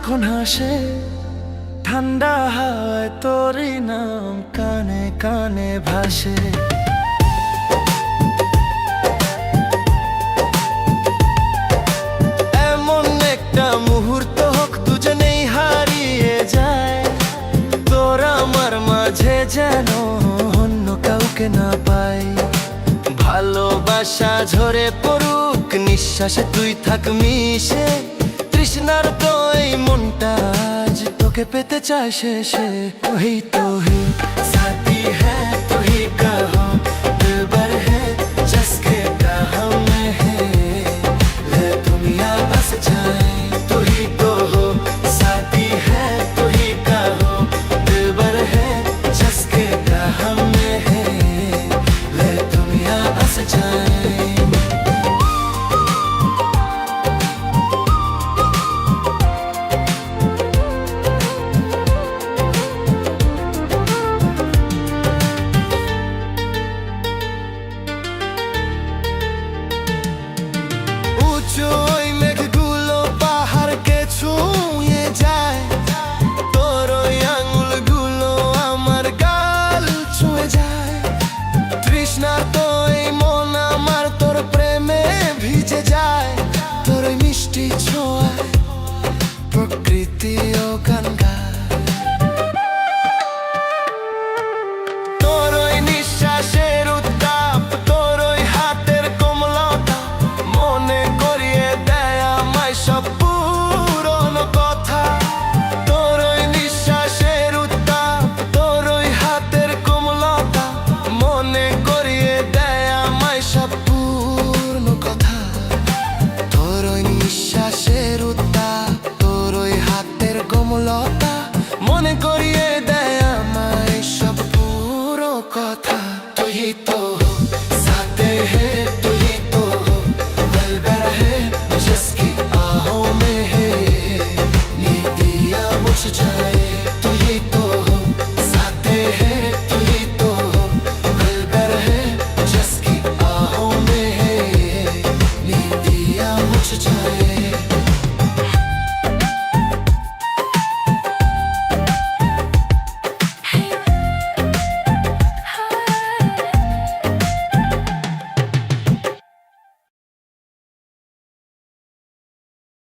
যখন হাসে ঠান্ডা হাওয়ায় তোরই নাম কানে কানে ভাসে। এমন একটা মুহূর্ত হোক দুজনেই হারিয়ে যায়, তোর আমার মাঝে যেন অন্য কাউকে না পাই। ভালোবাসা ঝরে পড়ুক নিঃশ্বাসে তুই থাক মিশে, তৃষ্ণার তো এই মনটা আজ তোকে পেতে চায় শেষে। ওই তো হে